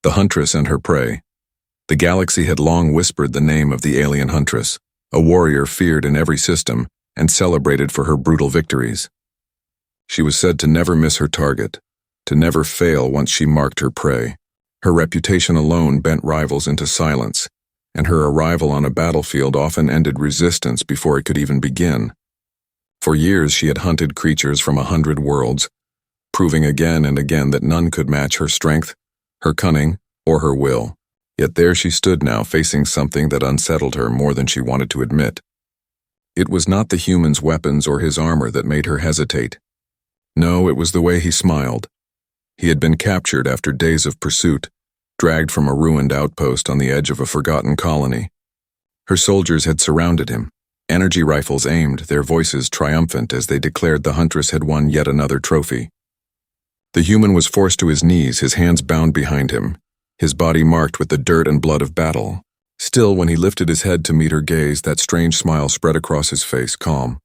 The Huntress and her prey. The galaxy had long whispered the name of the alien Huntress, a warrior feared in every system and celebrated for her brutal victories. She was said to never miss her target, to never fail once she marked her prey. Her reputation alone bent rivals into silence, and her arrival on a battlefield often ended resistance before it could even begin. For years she had hunted creatures from 100 worlds, proving again and again that none could match her strength, her cunning, or her will. Yet there she stood now, facing something that unsettled her more than she wanted to admit. It was not the human's weapons or his armor that made her hesitate. No, it was the way he smiled. He had been captured after days of pursuit, dragged from a ruined outpost on the edge of a forgotten colony. Her soldiers had surrounded him, energy rifles aimed, their voices triumphant as they declared the Huntress had won yet another trophy. The human was forced to his knees, his hands bound behind him, his body marked with the dirt and blood of battle. Still, when he lifted his head to meet her gaze, that strange smile spread across his face, calm,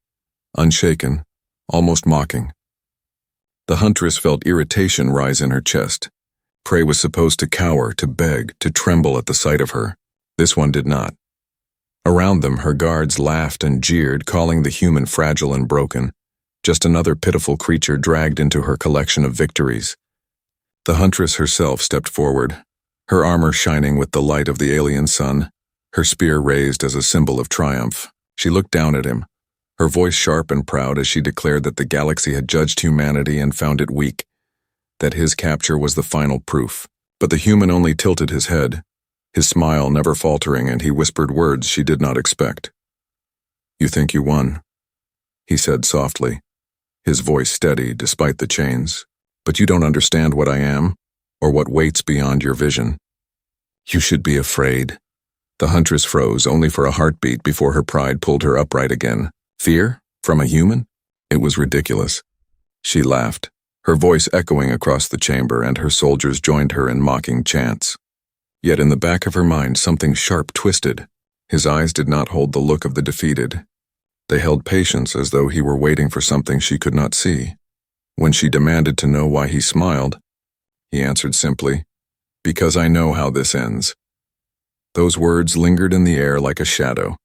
unshaken, almost mocking. The Huntress felt irritation rise in her chest. Prey was supposed to cower, to beg, to tremble at the sight of her. This one did not. Around them, her guards laughed and jeered, calling the human fragile and broken, just another pitiful creature dragged into her collection of victories. The Huntress herself stepped forward, her armor shining with the light of the alien sun, her spear raised as a symbol of triumph. She looked down at him, her voice sharp and proud as she declared that the galaxy had judged humanity and found it weak, that his capture was the final proof. But the human only tilted his head, his smile never faltering, and he whispered words she did not expect. "You think you won," he said softly, his voice steady despite the chains. "But you don't understand what I am, or what waits beyond your vision. You should be afraid." The Huntress froze, only for a heartbeat before her pride pulled her upright again. Fear? From a human? It was ridiculous. She laughed, her voice echoing across the chamber, and her soldiers joined her in mocking chants. Yet in the back of her mind something sharp twisted. His eyes did not hold the look of the defeated. They held patience, as though he were waiting for something she could not see. When she demanded to know why he smiled, he answered simply, "Because I know how this ends." Those words lingered in the air like a shadow.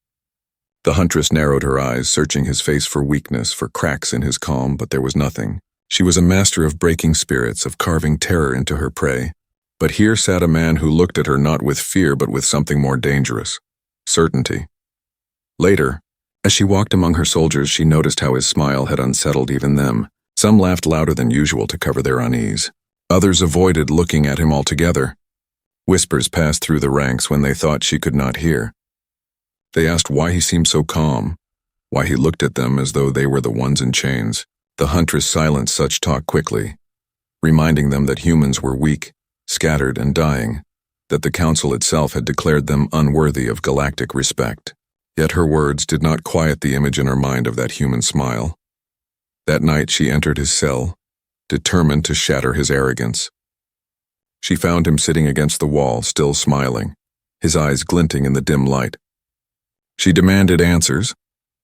The Huntress narrowed her eyes, searching his face for weakness, for cracks in his calm, but there was nothing. She was a master of breaking spirits, of carving terror into her prey. But here sat a man who looked at her not with fear but with something more dangerous: certainty. Later, as she walked among her soldiers, she noticed how his smile had unsettled even them. Some laughed louder than usual to cover their unease. Others avoided looking at him altogether. Whispers passed through the ranks when they thought she could not hear. They asked why he seemed so calm, why he looked at them as though they were the ones in chains. The Huntress silenced such talk quickly, reminding them that humans were weak, scattered, and dying, that the Council itself had declared them unworthy of galactic respect. Yet her words did not quiet the image in her mind of that human smile. That night she entered his cell, determined to shatter his arrogance. She found him sitting against the wall, still smiling, his eyes glinting in the dim light. She demanded answers,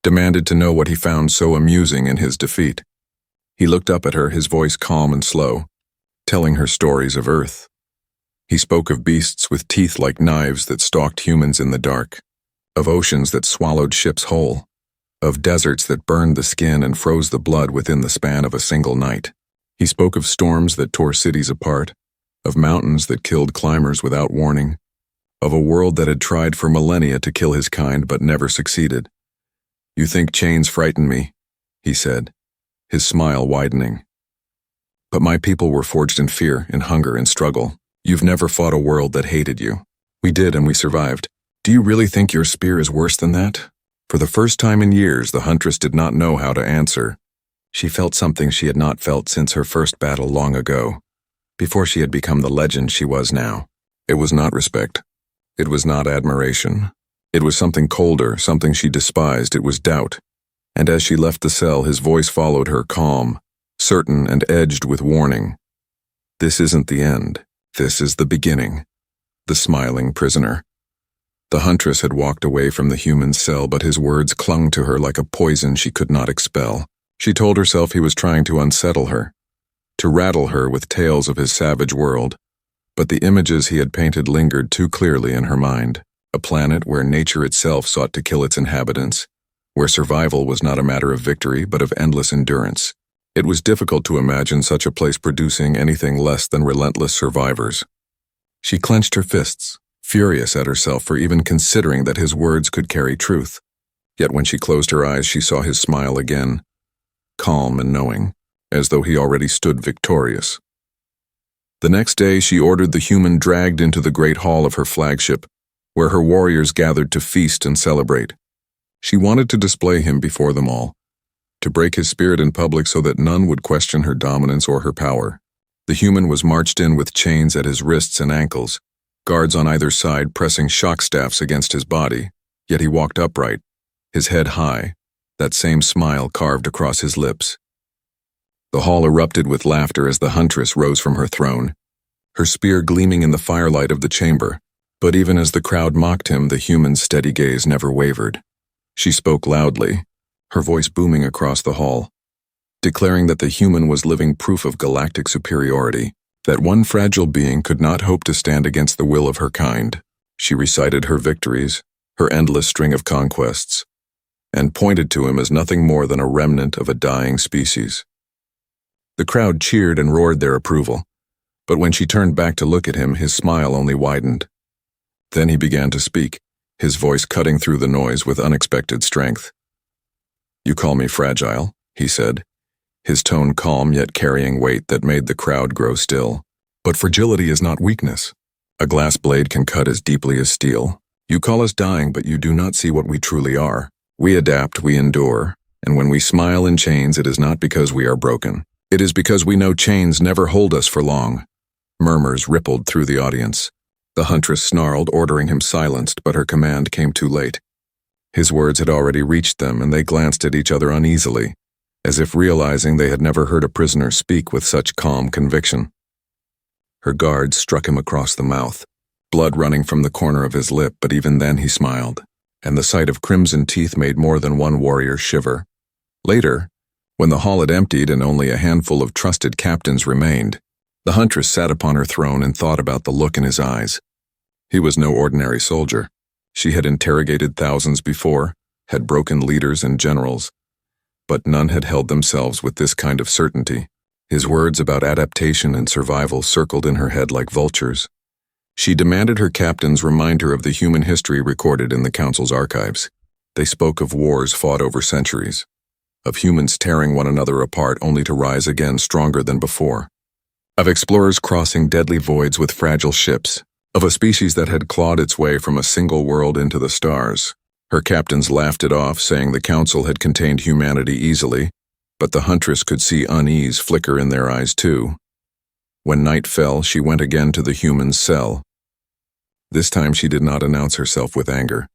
demanded to know what he found so amusing in his defeat. He looked up at her, his voice calm and slow, telling her stories of Earth. He spoke of beasts with teeth like knives that stalked humans in the dark, of oceans that swallowed ships whole, of deserts that burned the skin and froze the blood within the span of a single night. He spoke of storms that tore cities apart, of mountains that killed climbers without warning, of a world that had tried for millennia to kill his kind but never succeeded. "You think chains frighten me," he said, his smile widening. "But my people were forged in fear, in hunger, in struggle. You've never fought a world that hated you. We did, and we survived. Do you really think your spear is worse than that?" For the first time in years, the Huntress did not know how to answer. She felt something she had not felt since her first battle long ago, before she had become the legend she was now. It was not respect. It was not admiration. It was something colder, something she despised. It was doubt. And as she left the cell, his voice followed her, calm, certain, and edged with warning. "This isn't the end. This is the beginning." The smiling prisoner. The Huntress had walked away from the human cell, but his words clung to her like a poison she could not expel. She told herself he was trying to unsettle her, to rattle her with tales of his savage world. But the images he had painted lingered too clearly in her mind. A planet where nature itself sought to kill its inhabitants, where survival was not a matter of victory but of endless endurance. It was difficult to imagine such a place producing anything less than relentless survivors. She clenched her fists, furious at herself for even considering that his words could carry truth. Yet when she closed her eyes, she saw his smile again, calm and knowing, as though he already stood victorious. The next day, she ordered the human dragged into the great hall of her flagship, where her warriors gathered to feast and celebrate. She wanted to display him before them all, to break his spirit in public so that none would question her dominance or her power. The human was marched in with chains at his wrists and ankles, guards on either side pressing shock staffs against his body, yet he walked upright, his head high, that same smile carved across his lips. The hall erupted with laughter as the Huntress rose from her throne, her spear gleaming in the firelight of the chamber. But even as the crowd mocked him, the human's steady gaze never wavered. She spoke loudly, her voice booming across the hall, declaring that the human was living proof of galactic superiority, that one fragile being could not hope to stand against the will of her kind. She recited her victories, her endless string of conquests, and pointed to him as nothing more than a remnant of a dying species. The crowd cheered and roared their approval, but when she turned back to look at him, his smile only widened. Then he began to speak, his voice cutting through the noise with unexpected strength. "You call me fragile," he said, his tone calm yet carrying weight that made the crowd grow still. "But fragility is not weakness. A glass blade can cut as deeply as steel. You call us dying, but you do not see what we truly are. We adapt, we endure, and when we smile in chains, it is not because we are broken. It is because we know chains never hold us for long." Murmurs rippled through the audience. The Huntress snarled, ordering him silenced, but her command came too late. His words had already reached them, and they glanced at each other uneasily, as if realizing they had never heard a prisoner speak with such calm conviction. Her guards struck him across the mouth, blood running from the corner of his lip, but even then he smiled, and the sight of crimson teeth made more than one warrior shiver. Later, when the hall had emptied and only a handful of trusted captains remained, the Huntress sat upon her throne and thought about the look in his eyes. He was no ordinary soldier. She had interrogated thousands before, had broken leaders and generals, but none had held themselves with this kind of certainty. His words about adaptation and survival circled in her head like vultures. She demanded her captains remind her of the human history recorded in the Council's archives. They spoke of wars fought over centuries, of humans tearing one another apart only to rise again stronger than before, of explorers crossing deadly voids with fragile ships, of a species that had clawed its way from a single world into the stars. Her captains laughed it off, saying the Council had contained humanity easily, but the Huntress could see unease flicker in their eyes too. When night fell, she went again to the human's cell. This time she did not announce herself with anger.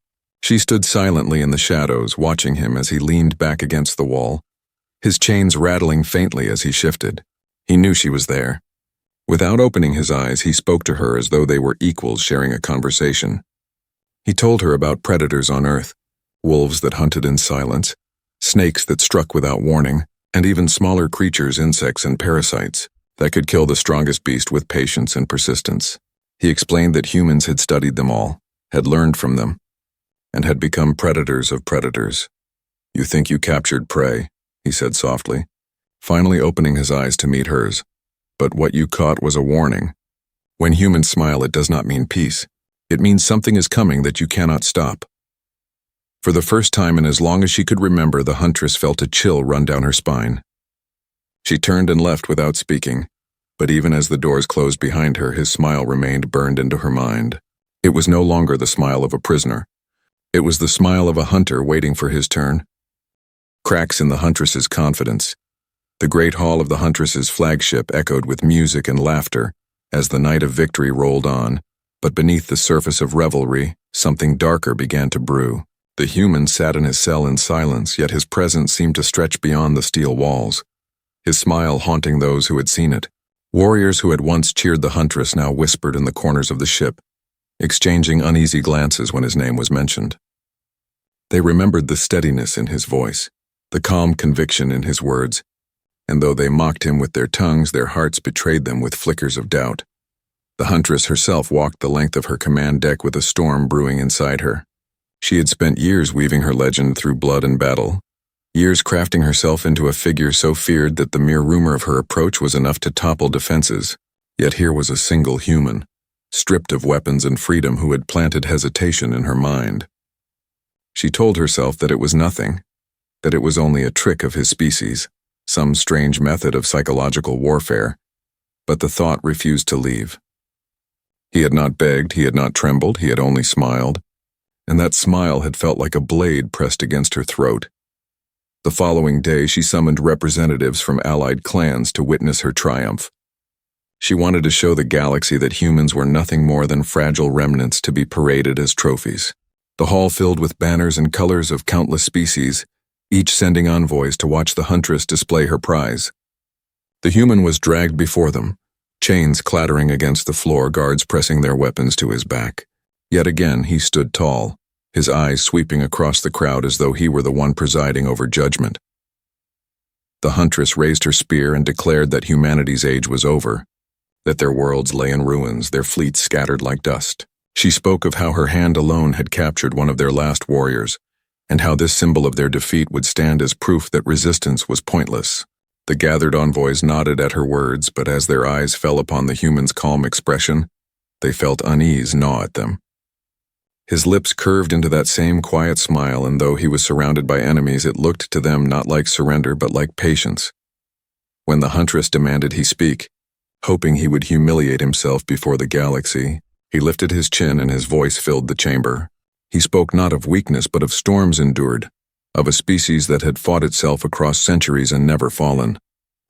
She stood silently in the shadows, watching him as he leaned back against the wall, his chains rattling faintly as he shifted. He knew she was there. Without opening his eyes, he spoke to her as though they were equals sharing a conversation. He told her about predators on Earth, wolves that hunted in silence, snakes that struck without warning, and even smaller creatures, insects and parasites, that could kill the strongest beast with patience and persistence. He explained that humans had studied them all, had learned from them, and had become predators of predators. "You think you captured prey," he said softly, finally opening his eyes to meet hers. "But what you caught was a warning. When humans smile, it does not mean peace. It means something is coming that you cannot stop." For the first time in as long as she could remember, the Huntress felt a chill run down her spine. She turned and left without speaking, but even as the doors closed behind her, his smile remained burned into her mind. It was no longer the smile of a prisoner. It was the smile of a hunter waiting for his turn. Cracks in the Huntress's confidence. The great hall of the Huntress's flagship echoed with music and laughter as the night of victory rolled on, but beneath the surface of revelry, something darker began to brew. The human sat in his cell in silence, yet his presence seemed to stretch beyond the steel walls, his smile haunting those who had seen it. Warriors who had once cheered the Huntress now whispered in the corners of the ship, exchanging uneasy glances when his name was mentioned. They remembered the steadiness in his voice, the calm conviction in his words, and though they mocked him with their tongues, their hearts betrayed them with flickers of doubt. The Huntress herself walked the length of her command deck with a storm brewing inside her. She had spent years weaving her legend through blood and battle, years crafting herself into a figure so feared that the mere rumor of her approach was enough to topple defenses. Yet here was a single human, stripped of weapons and freedom, who had planted hesitation in her mind. She told herself that it was nothing, that it was only a trick of his species, some strange method of psychological warfare, but the thought refused to leave. He had not begged, he had not trembled, he had only smiled, and that smile had felt like a blade pressed against her throat. The following day, she summoned representatives from allied clans to witness her triumph. She wanted to show the galaxy that humans were nothing more than fragile remnants to be paraded as trophies. The hall filled with banners and colors of countless species, each sending envoys to watch the Huntress display her prize. The human was dragged before them, chains clattering against the floor, guards pressing their weapons to his back. Yet again he stood tall, his eyes sweeping across the crowd as though he were the one presiding over judgment. The Huntress raised her spear and declared that humanity's age was over, that their worlds lay in ruins, their fleets scattered like dust. She spoke of how her hand alone had captured one of their last warriors, and how this symbol of their defeat would stand as proof that resistance was pointless. The gathered envoys nodded at her words, but as their eyes fell upon the human's calm expression, they felt unease gnaw at them. His lips curved into that same quiet smile, and though he was surrounded by enemies, it looked to them not like surrender but like patience. When the Huntress demanded he speak, hoping he would humiliate himself before the galaxy, he lifted his chin and his voice filled the chamber. He spoke not of weakness but of storms endured, of a species that had fought itself across centuries and never fallen,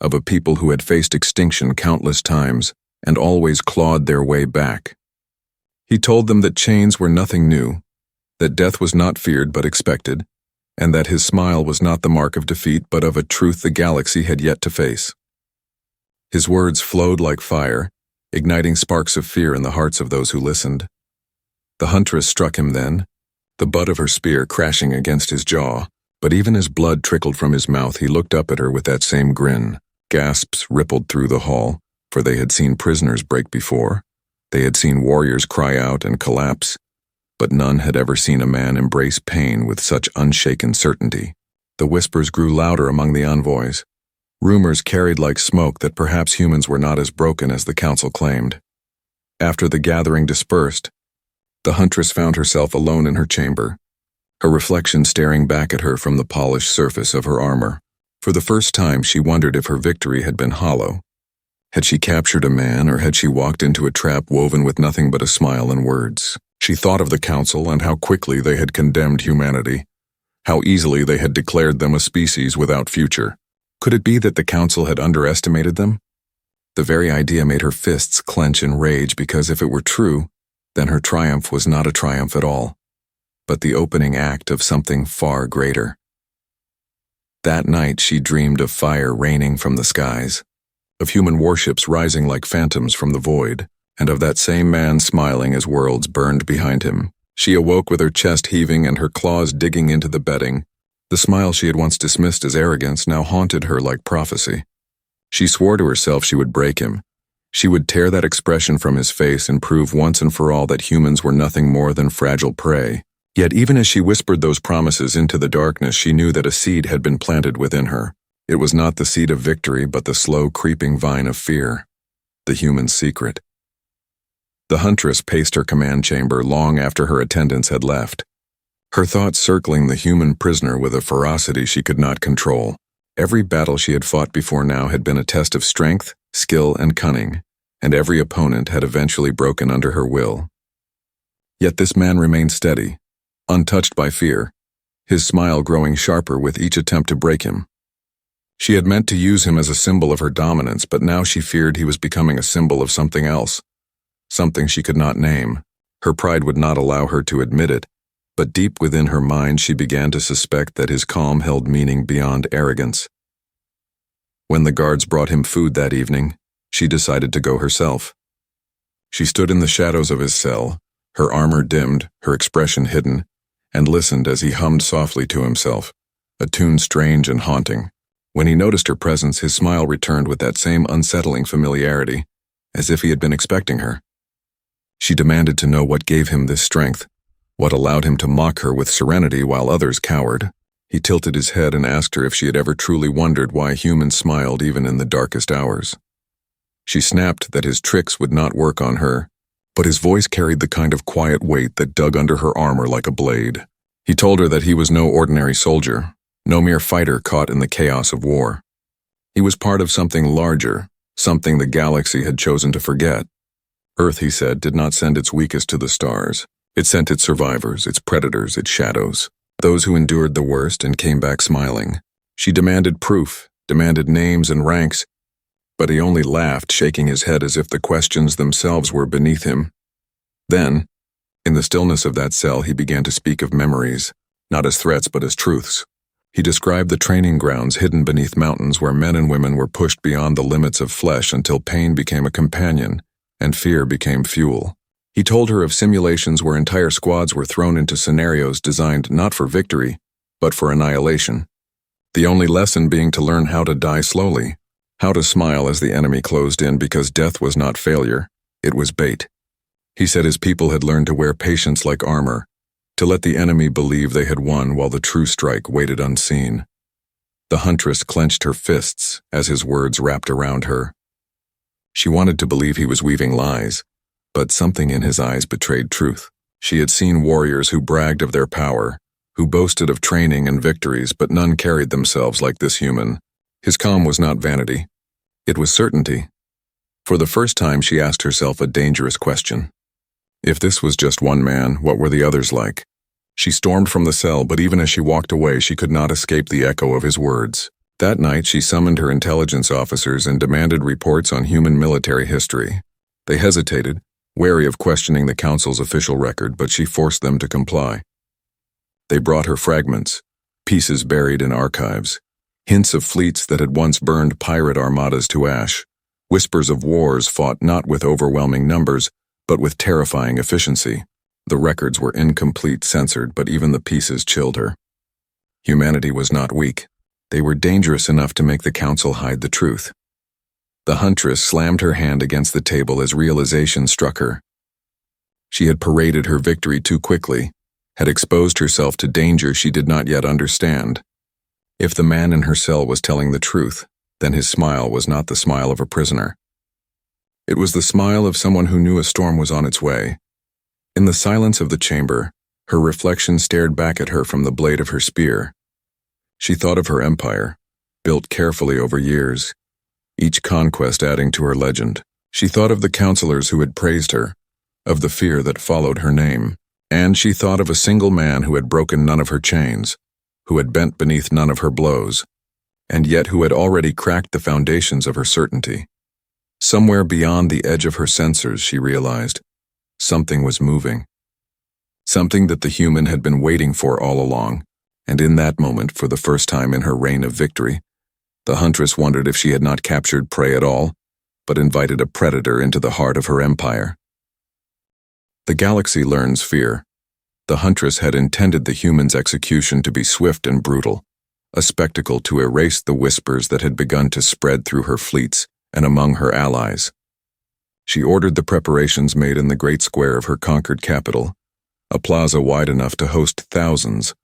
of a people who had faced extinction countless times and always clawed their way back. He told them that chains were nothing new, that death was not feared but expected, and that his smile was not the mark of defeat but of a truth the galaxy had yet to face. His words flowed like fire, igniting sparks of fear in the hearts of those who listened. The Huntress struck him then, the butt of her spear crashing against his jaw, but even as blood trickled from his mouth, he looked up at her with that same grin. Gasps rippled through the hall, for they had seen prisoners break before. They had seen warriors cry out and collapse, but none had ever seen a man embrace pain with such unshaken certainty. The whispers grew louder among the envoys. Rumors carried like smoke that perhaps humans were not as broken as the council claimed. After the gathering dispersed, the Huntress found herself alone in her chamber, her reflection staring back at her from the polished surface of her armor. For the first time, she wondered if her victory had been hollow. Had she captured a man, or had she walked into a trap woven with nothing but a smile and words? She thought of the council and how quickly they had condemned humanity, how easily they had declared them a species without future. Could it be that the council had underestimated them? The very idea made her fists clench in rage, because if it were true, then her triumph was not a triumph at all, but the opening act of something far greater. That night she dreamed of fire raining from the skies, of human warships rising like phantoms from the void, and of that same man smiling as worlds burned behind him. She awoke with her chest heaving and her claws digging into the bedding. The smile she had once dismissed as arrogance now haunted her like prophecy. She swore to herself she would break him. She would tear that expression from his face and prove once and for all that humans were nothing more than fragile prey. Yet even as she whispered those promises into the darkness, she knew that a seed had been planted within her. It was not the seed of victory, but the slow creeping vine of fear, the human secret. The Huntress paced her command chamber long after her attendants had left, her thoughts circling the human prisoner with a ferocity she could not control. Every battle she had fought before now had been a test of strength, skill, and cunning, and every opponent had eventually broken under her will. Yet this man remained steady, untouched by fear, his smile growing sharper with each attempt to break him. She had meant to use him as a symbol of her dominance, but now she feared he was becoming a symbol of something else, something she could not name. Her pride would not allow her to admit it, but deep within her mind she began to suspect that his calm held meaning beyond arrogance. When the guards brought him food that evening, she decided to go herself. She stood in the shadows of his cell, her armor dimmed, her expression hidden, and listened as he hummed softly to himself, a tune strange and haunting. When he noticed her presence, his smile returned with that same unsettling familiarity, as if he had been expecting her. She demanded to know what gave him this strength, what allowed him to mock her with serenity while others cowered. He tilted his head and asked her if she had ever truly wondered why humans smiled even in the darkest hours. She snapped that his tricks would not work on her, but his voice carried the kind of quiet weight that dug under her armor like a blade. He told her that he was no ordinary soldier, no mere fighter caught in the chaos of war. He was part of something larger, something the galaxy had chosen to forget. Earth, he said, did not send its weakest to the stars. It sent its survivors, its predators, its shadows, those who endured the worst and came back smiling. She demanded proof, demanded names and ranks, but he only laughed, shaking his head as if the questions themselves were beneath him. Then, in the stillness of that cell, he began to speak of memories, not as threats but as truths. He described the training grounds hidden beneath mountains where men and women were pushed beyond the limits of flesh until pain became a companion and fear became fuel. He told her of simulations where entire squads were thrown into scenarios designed not for victory, but for annihilation. The only lesson being to learn how to die slowly, how to smile as the enemy closed in, because death was not failure, it was bait. He said his people had learned to wear patience like armor, to let the enemy believe they had won while the true strike waited unseen. The Huntress clenched her fists as his words wrapped around her. She wanted to believe he was weaving lies, but something in his eyes betrayed truth. She had seen warriors who bragged of their power, who boasted of training and victories, but none carried themselves like this human. His calm was not vanity. It was certainty. For the first time, she asked herself a dangerous question. If this was just one man, what were the others like? She stormed from the cell, but even as she walked away, she could not escape the echo of his words. That night, she summoned her intelligence officers and demanded reports on human military history. They hesitated, wary of questioning the Council's official record, but she forced them to comply. They brought her fragments, pieces buried in archives, hints of fleets that had once burned pirate armadas to ash, whispers of wars fought not with overwhelming numbers, but with terrifying efficiency. The records were incomplete, censored, but even the pieces chilled her. Humanity was not weak. They were dangerous enough to make the Council hide the truth. The Huntress slammed her hand against the table as realization struck her. She had paraded her victory too quickly, had exposed herself to danger she did not yet understand. If the man in her cell was telling the truth, then his smile was not the smile of a prisoner. It was the smile of someone who knew a storm was on its way. In the silence of the chamber, her reflection stared back at her from the blade of her spear. She thought of her empire, built carefully over years, each conquest adding to her legend. She thought of the counselors who had praised her, of the fear that followed her name, and she thought of a single man who had broken none of her chains, who had bent beneath none of her blows, and yet who had already cracked the foundations of her certainty. Somewhere beyond the edge of her sensors, she realized, something was moving. Something that the human had been waiting for all along, and in that moment, for the first time in her reign of victory, the Huntress wondered if she had not captured prey at all, but invited a predator into the heart of her empire. The galaxy learns fear. The Huntress had intended the human's execution to be swift and brutal, a spectacle to erase the whispers that had begun to spread through her fleets and among her allies. She ordered the preparations made in the great square of her conquered capital, a plaza wide enough to host thousands,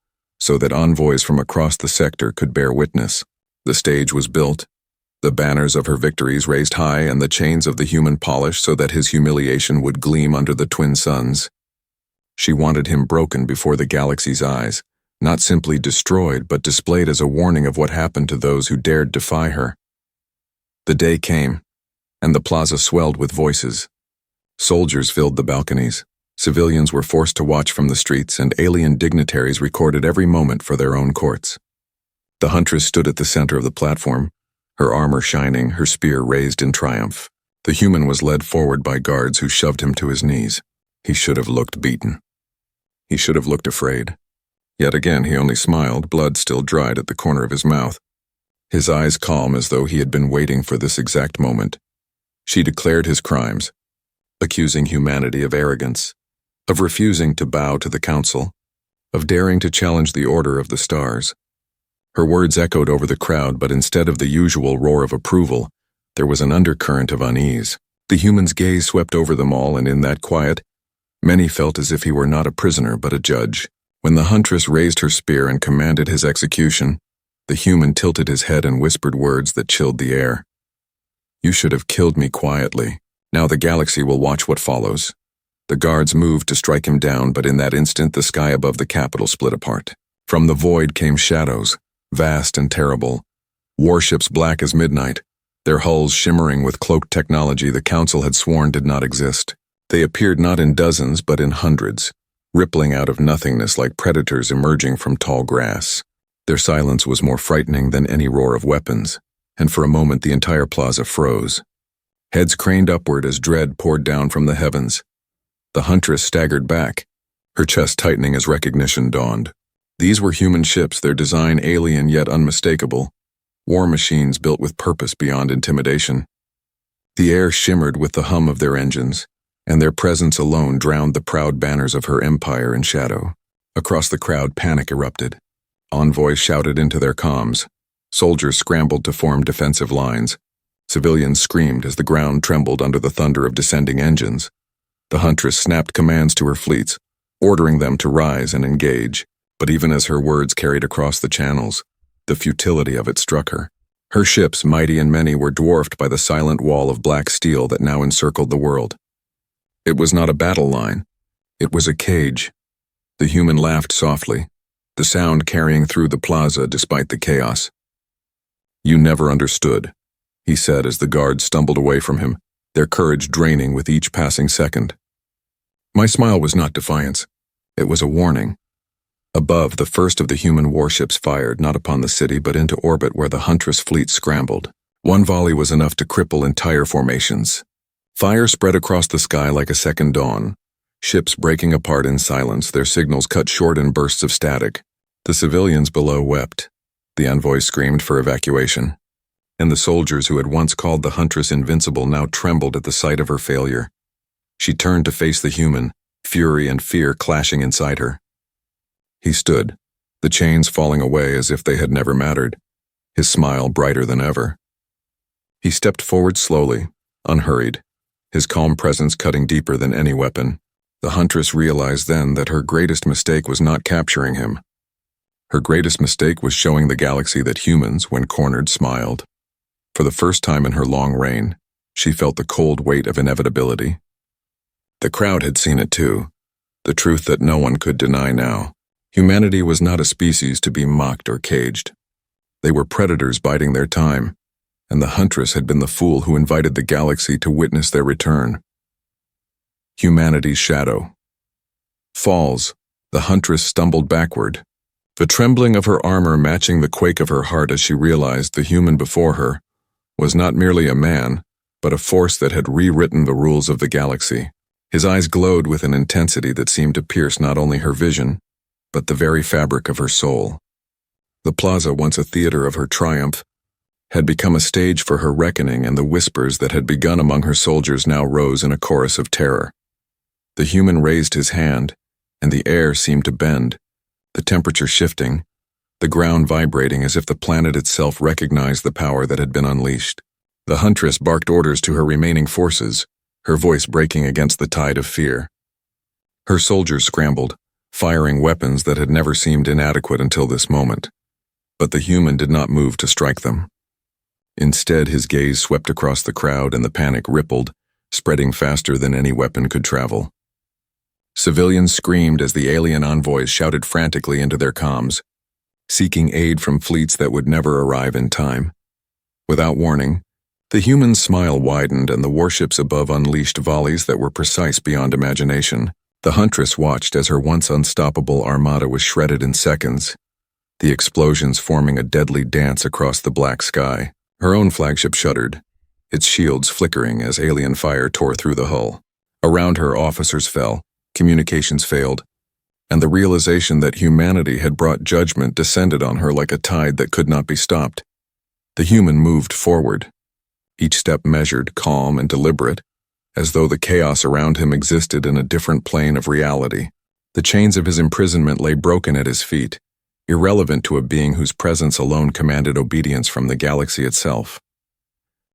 so that envoys from across the sector could bear witness. The stage was built, the banners of her victories raised high, and the chains of the human polished so that his humiliation would gleam under the twin suns. She wanted him broken before the galaxy's eyes, not simply destroyed, but displayed as a warning of what happened to those who dared defy her. The day came, and the plaza swelled with voices. Soldiers filled the balconies, civilians were forced to watch from the streets, and alien dignitaries recorded every moment for their own courts. The Huntress stood at the center of the platform, her armor shining, her spear raised in triumph. The human was led forward by guards who shoved him to his knees. He should have looked beaten. He should have looked afraid. Yet again he only smiled, blood still dried at the corner of his mouth. His eyes calm as though he had been waiting for this exact moment. She declared his crimes, accusing humanity of arrogance, of refusing to bow to the Council, of daring to challenge the order of the stars. Her words echoed over the crowd, but instead of the usual roar of approval, there was an undercurrent of unease. The human's gaze swept over them all, and in that quiet, Many felt as if he were not a prisoner but a judge. When the Huntress raised her spear and commanded his execution, the human tilted his head and whispered words that chilled the air. "You should have killed me quietly. Now the galaxy will watch what follows." The guards moved to strike him down, but in that instant the sky above the capital split apart. From the void came shadows, vast and terrible. Warships black as midnight, their hulls shimmering with cloaked technology the Council had sworn did not exist. They appeared not in dozens but in hundreds, rippling out of nothingness like predators emerging from tall grass. Their silence was more frightening than any roar of weapons, and for a moment the entire plaza froze. Heads craned upward as dread poured down from the heavens. The Huntress staggered back, her chest tightening as recognition dawned. These were human ships, their design alien yet unmistakable, war machines built with purpose beyond intimidation. The air shimmered with the hum of their engines, and their presence alone drowned the proud banners of her empire in shadow. Across the crowd, panic erupted. Envoys shouted into their comms. Soldiers scrambled to form defensive lines. Civilians screamed as the ground trembled under the thunder of descending engines. The Huntress snapped commands to her fleets, ordering them to rise and engage. But even as her words carried across the channels, the futility of it struck her. Her ships, mighty and many, were dwarfed by the silent wall of black steel that now encircled the world. It was not a battle line. It was a cage. The human laughed softly, the sound carrying through the plaza despite the chaos. "You never understood," he said as the guards stumbled away from him, their courage draining with each passing second. My smile was not defiance. It was a warning. Above, the first of the human warships fired, not upon the city but into orbit where the Huntress fleet scrambled. One volley was enough to cripple entire formations. Fire spread across the sky like a second dawn, ships breaking apart in silence, their signals cut short in bursts of static. The civilians below wept. The envoys screamed for evacuation. And the soldiers who had once called the Huntress invincible now trembled at the sight of her failure. She turned to face the human, fury and fear clashing inside her. He stood, the chains falling away as if they had never mattered, his smile brighter than ever. He stepped forward slowly, unhurried, his calm presence cutting deeper than any weapon. The Huntress realized then that her greatest mistake was not capturing him. Her greatest mistake was showing the galaxy that humans, when cornered, smiled. For the first time in her long reign, she felt the cold weight of inevitability. The crowd had seen it too, the truth that no one could deny now. Humanity was not a species to be mocked or caged. They were predators biding their time, and the Huntress had been the fool who invited the galaxy to witness their return. Humanity's shadow. Falls, the Huntress stumbled backward, the trembling of her armor matching the quake of her heart as she realized the human before her was not merely a man, but a force that had rewritten the rules of the galaxy. His eyes glowed with an intensity that seemed to pierce not only her vision, but the very fabric of her soul. The plaza, once a theater of her triumph, had become a stage for her reckoning, and the whispers that had begun among her soldiers now rose in a chorus of terror. The human raised his hand, and the air seemed to bend, the temperature shifting, the ground vibrating as if the planet itself recognized the power that had been unleashed. The Huntress barked orders to her remaining forces, her voice breaking against the tide of fear. Her soldiers scrambled, firing weapons that had never seemed inadequate until this moment. But the human did not move to strike them. Instead, his gaze swept across the crowd and the panic rippled, spreading faster than any weapon could travel. Civilians screamed as the alien envoys shouted frantically into their comms, seeking aid from fleets that would never arrive in time. Without warning, the human's smile widened and the warships above unleashed volleys that were precise beyond imagination. The Huntress watched as her once unstoppable armada was shredded in seconds, the explosions forming a deadly dance across the black sky. Her own flagship shuddered, its shields flickering as alien fire tore through the hull. Around her, officers fell, communications failed, and the realization that humanity had brought judgment descended on her like a tide that could not be stopped. The human moved forward, each step measured, calm, and deliberate, as though the chaos around him existed in a different plane of reality. The chains of his imprisonment lay broken at his feet, irrelevant to a being whose presence alone commanded obedience from the galaxy itself.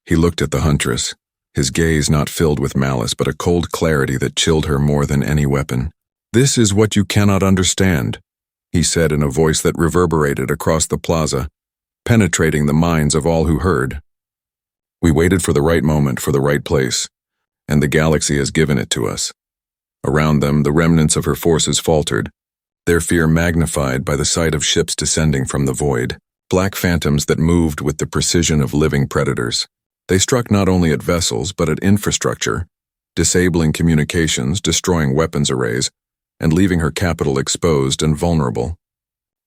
He looked at the Huntress, his gaze not filled with malice but a cold clarity that chilled her more than any weapon. "This is what you cannot understand," he said in a voice that reverberated across the plaza, penetrating the minds of all who heard. "We waited for the right moment, for the right place, and the galaxy has given it to us." Around them, the remnants of her forces faltered, their fear magnified by the sight of ships descending from the void, black phantoms that moved with the precision of living predators. They struck not only at vessels but at infrastructure, disabling communications, destroying weapons arrays, and leaving her capital exposed and vulnerable.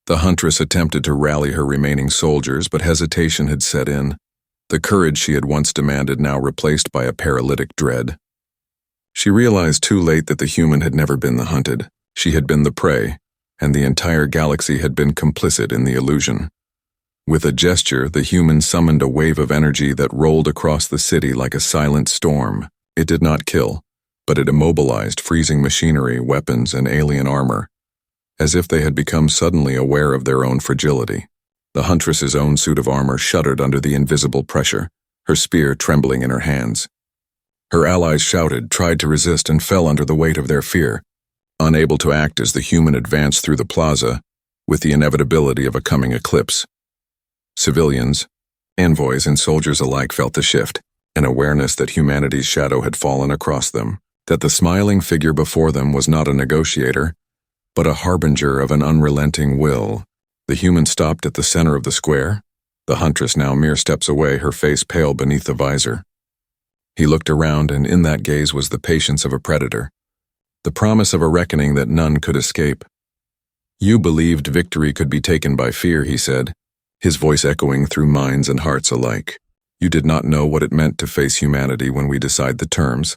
The Huntress attempted to rally her remaining soldiers, but hesitation had set in, the courage she had once demanded now replaced by a paralytic dread. She realized too late that the human had never been the hunted. She had been the prey, and the entire galaxy had been complicit in the illusion. With a gesture, the human summoned a wave of energy that rolled across the city like a silent storm. It did not kill, but it immobilized freezing machinery, weapons, and alien armor, as if they had become suddenly aware of their own fragility. The Huntress's own suit of armor shuddered under the invisible pressure, her spear trembling in her hands. Her allies shouted, tried to resist, and fell under the weight of their fear, unable to act as the human advanced through the plaza with the inevitability of a coming eclipse. Civilians, envoys, and soldiers alike felt the shift, an awareness that humanity's shadow had fallen across them, that the smiling figure before them was not a negotiator, but a harbinger of an unrelenting will. The human stopped at the center of the square, the Huntress now mere steps away, her face pale beneath the visor. He looked around, and in that gaze was the patience of a predator, the promise of a reckoning that none could escape. "You believed victory could be taken by fear," he said, his voice echoing through minds and hearts alike. "You did not know what it meant to face humanity when we decide the terms."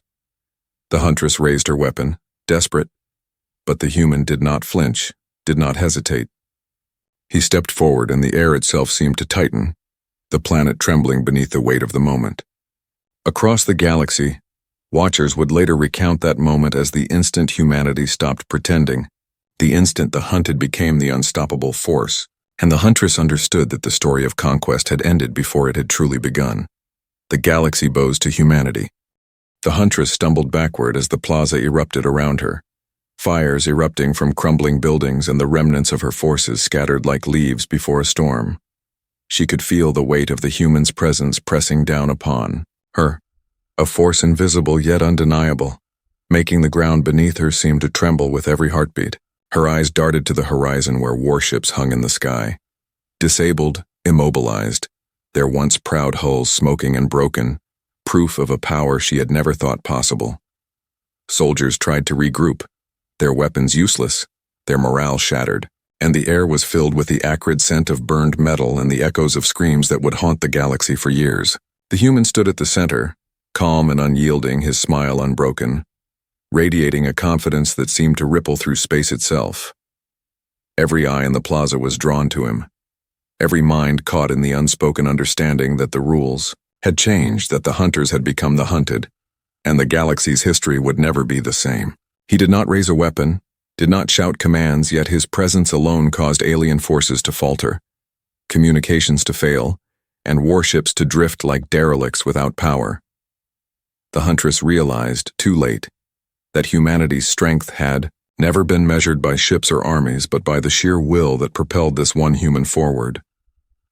The Huntress raised her weapon, desperate, but the human did not flinch, did not hesitate. He stepped forward, and the air itself seemed to tighten, the planet trembling beneath the weight of the moment. Across the galaxy, watchers would later recount that moment as the instant humanity stopped pretending, the instant the hunted became the unstoppable force, and the Huntress understood that the story of conquest had ended before it had truly begun. The galaxy bows to humanity. The Huntress stumbled backward as the plaza erupted around her, fires erupting from crumbling buildings and the remnants of her forces scattered like leaves before a storm. She could feel the weight of the human's presence pressing down upon her, a force invisible yet undeniable, making the ground beneath her seem to tremble with every heartbeat. Her eyes darted to the horizon where warships hung in the sky. Disabled, immobilized, their once proud hulls smoking and broken, proof of a power she had never thought possible. Soldiers tried to regroup, their weapons useless, their morale shattered, and the air was filled with the acrid scent of burned metal and the echoes of screams that would haunt the galaxy for years. The human stood at the center, calm and unyielding, his smile unbroken, radiating a confidence that seemed to ripple through space itself. Every eye in the plaza was drawn to him, every mind caught in the unspoken understanding that the rules had changed, that the hunters had become the hunted, and the galaxy's history would never be the same. He did not raise a weapon, did not shout commands, yet his presence alone caused alien forces to falter, communications to fail, and warships to drift like derelicts without power. The Huntress realized, too late, that humanity's strength had never been measured by ships or armies, but by the sheer will that propelled this one human forward.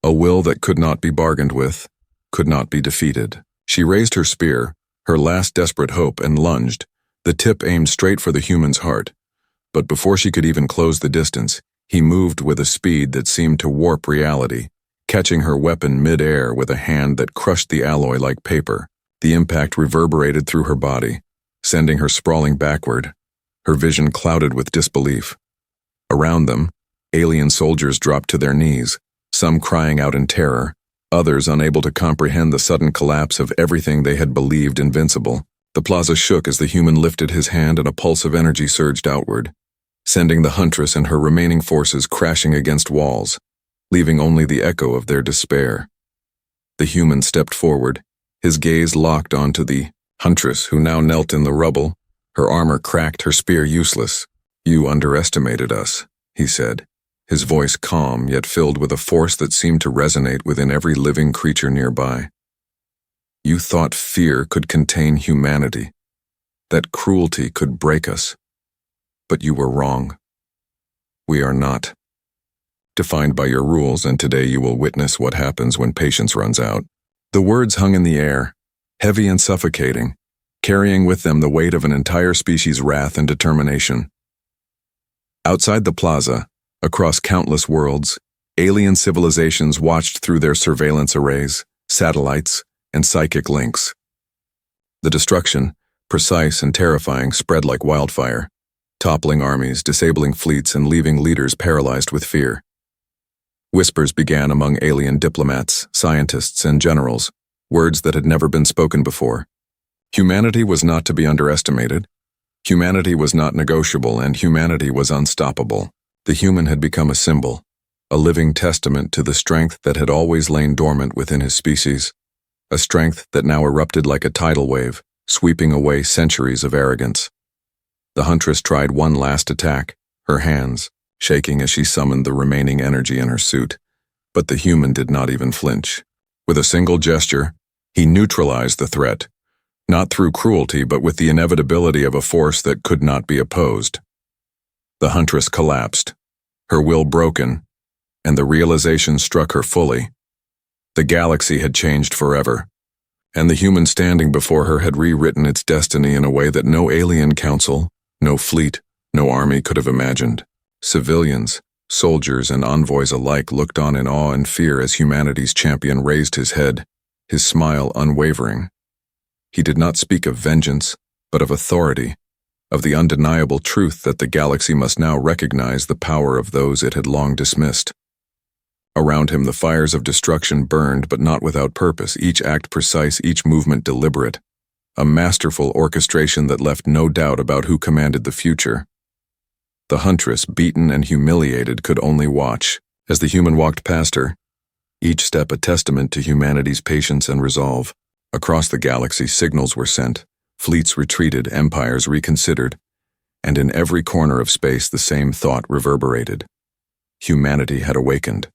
A will that could not be bargained with, could not be defeated. She raised her spear, her last desperate hope, and lunged, the tip aimed straight for the human's heart. But before she could even close the distance, he moved with a speed that seemed to warp reality, catching her weapon mid-air with a hand that crushed the alloy like paper. The impact reverberated through her body, sending her sprawling backward, her vision clouded with disbelief. Around them, alien soldiers dropped to their knees, some crying out in terror, others unable to comprehend the sudden collapse of everything they had believed invincible. The plaza shook as the human lifted his hand and a pulse of energy surged outward, sending the Huntress and her remaining forces crashing against walls, leaving only the echo of their despair. The human stepped forward, his gaze locked onto the Huntress, who now knelt in the rubble, her armor cracked, her spear useless. "You underestimated us," he said, his voice calm yet filled with a force that seemed to resonate within every living creature nearby. You thought fear could contain humanity, that cruelty could break us. But you were wrong. We are not defined by your rules, and today you will witness what happens when patience runs out. The words hung in the air, heavy and suffocating, carrying with them the weight of an entire species' wrath and determination. Outside the plaza, across countless worlds, alien civilizations watched through their surveillance arrays, satellites, and psychic links. The destruction, precise and terrifying, spread like wildfire, toppling armies, disabling fleets, and leaving leaders paralyzed with fear. Whispers began among alien diplomats, scientists, and generals, words that had never been spoken before. Humanity was not to be underestimated. Humanity was not negotiable, and humanity was unstoppable. The human had become a symbol, a living testament to the strength that had always lain dormant within his species, a strength that now erupted like a tidal wave, sweeping away centuries of arrogance. The Huntress tried one last attack, her hands shaking as she summoned the remaining energy in her suit, but the human did not even flinch. With a single gesture, he neutralized the threat, not through cruelty but with the inevitability of a force that could not be opposed. The Huntress collapsed, her will broken, and the realization struck her fully. The galaxy had changed forever, and the human standing before her had rewritten its destiny in a way that no alien council, no fleet, no army could have imagined. Civilians, soldiers, and envoys alike looked on in awe and fear as humanity's champion raised his head, his smile unwavering. He did not speak of vengeance, but of authority, of the undeniable truth that the galaxy must now recognize the power of those it had long dismissed. Around him the fires of destruction burned, but not without purpose, each act precise, each movement deliberate, a masterful orchestration that left no doubt about who commanded the future. The Huntress, beaten and humiliated, could only watch as the human walked past her, each step a testament to humanity's patience and resolve. Across the galaxy, signals were sent, fleets retreated, empires reconsidered, and in every corner of space the same thought reverberated. Humanity had awakened,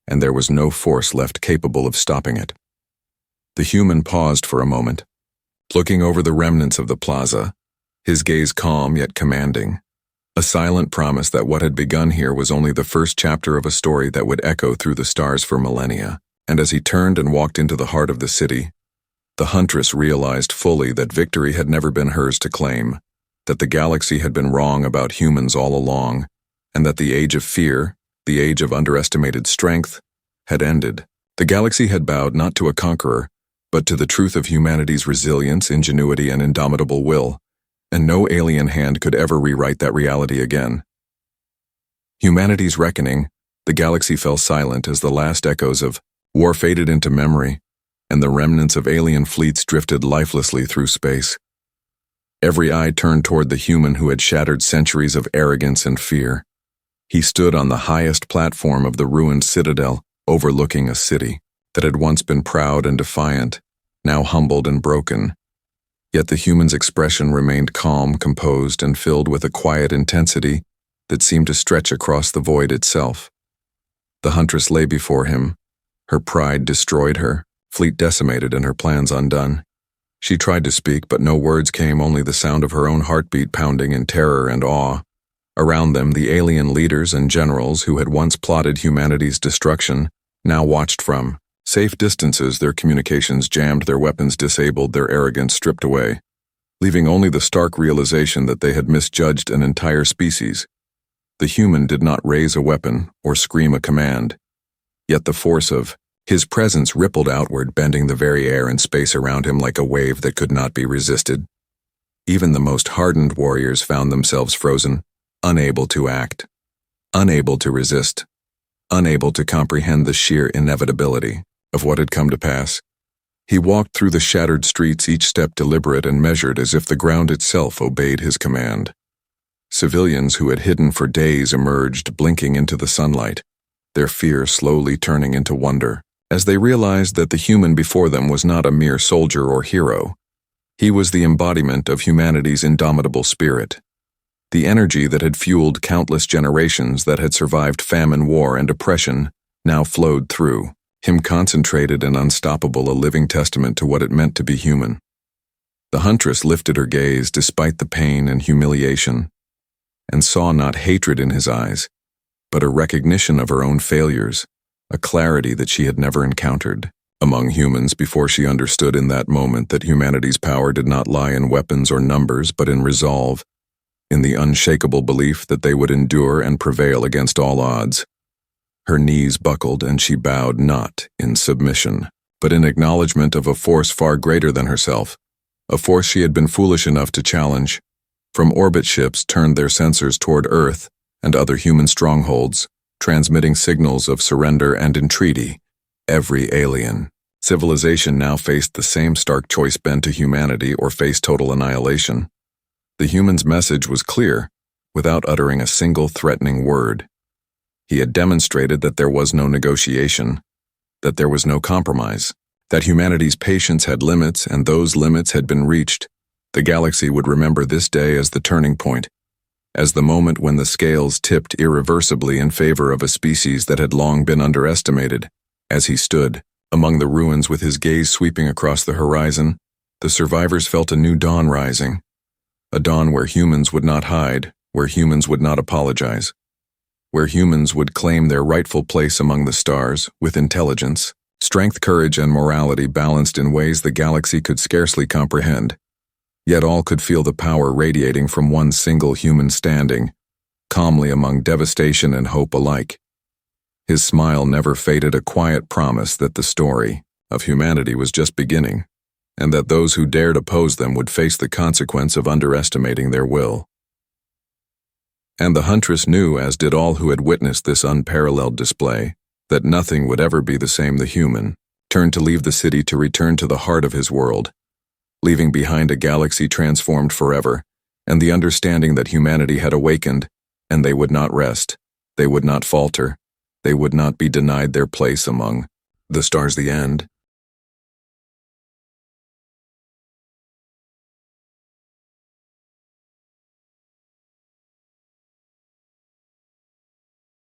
and there was no force left capable of stopping it. The human paused for a moment, looking over the remnants of the plaza, his gaze calm yet commanding, a silent promise that what had begun here was only the first chapter of a story that would echo through the stars for millennia. And as he turned and walked into the heart of the city, the Huntress realized fully that victory had never been hers to claim, that the galaxy had been wrong about humans all along, and that the age of fear, the age of underestimated strength, had ended. The galaxy had bowed not to a conqueror, but to the truth of humanity's resilience, ingenuity, and indomitable will, and no alien hand could ever rewrite that reality again. Humanity's reckoning, the galaxy fell silent as the last echoes of war faded into memory, and the remnants of alien fleets drifted lifelessly through space. Every eye turned toward the human who had shattered centuries of arrogance and fear. He stood on the highest platform of the ruined citadel, overlooking a city that had once been proud and defiant, now humbled and broken. Yet the human's expression remained calm, composed, and filled with a quiet intensity that seemed to stretch across the void itself. The Huntress lay before him, her pride destroyed her, fleet decimated and her plans undone. She tried to speak, but no words came, only the sound of her own heartbeat pounding in terror and awe. Around them, the alien leaders and generals who had once plotted humanity's destruction now watched from safe distances, their communications jammed, their weapons disabled, their arrogance stripped away, leaving only the stark realization that they had misjudged an entire species. The human did not raise a weapon or scream a command, yet the force of his presence rippled outward, bending the very air and space around him like a wave that could not be resisted. Even the most hardened warriors found themselves frozen, unable to act, unable to resist, unable to comprehend the sheer inevitability of what had come to pass. He walked through the shattered streets, each step deliberate and measured, as if the ground itself obeyed his command. Civilians who had hidden for days emerged, blinking into the sunlight, their fear slowly turning into wonder, as they realized that the human before them was not a mere soldier or hero. He was the embodiment of humanity's indomitable spirit, the energy that had fueled countless generations, that had survived famine, war, and oppression, now flowed through him concentrated and unstoppable, a living testament to what it meant to be human. The Huntress lifted her gaze despite the pain and humiliation, and saw not hatred in his eyes, but a recognition of her own failures, a clarity that she had never encountered among humans before she understood in that moment that humanity's power did not lie in weapons or numbers, but in resolve, in the unshakable belief that they would endure and prevail against all odds. Her knees buckled, and she bowed not in submission, but in acknowledgement of a force far greater than herself, a force she had been foolish enough to challenge. From orbit, ships turned their sensors toward Earth and other human strongholds, transmitting signals of surrender and entreaty. Every alien civilization now faced the same stark choice: bend to humanity or face total annihilation. The human's message was clear, without uttering a single threatening word. He had demonstrated that there was no negotiation, that there was no compromise, that humanity's patience had limits, and those limits had been reached. The galaxy would remember this day as the turning point, as the moment when the scales tipped irreversibly in favor of a species that had long been underestimated. As he stood among the ruins with his gaze sweeping across the horizon, the survivors felt a new dawn rising, a dawn where humans would not hide, where humans would not apologize, where humans would claim their rightful place among the stars with intelligence, strength, courage, and morality balanced in ways the galaxy could scarcely comprehend. Yet all could feel the power radiating from one single human standing, calmly among devastation and hope alike. His smile never faded, a quiet promise that the story of humanity was just beginning, and that those who dared oppose them would face the consequence of underestimating their will. And the Huntress knew, as did all who had witnessed this unparalleled display, that nothing would ever be the same. The human turned to leave the city, to return to the heart of his world, leaving behind a galaxy transformed forever, and the understanding that humanity had awakened, and they would not rest, they would not falter, they would not be denied their place among the stars. The end.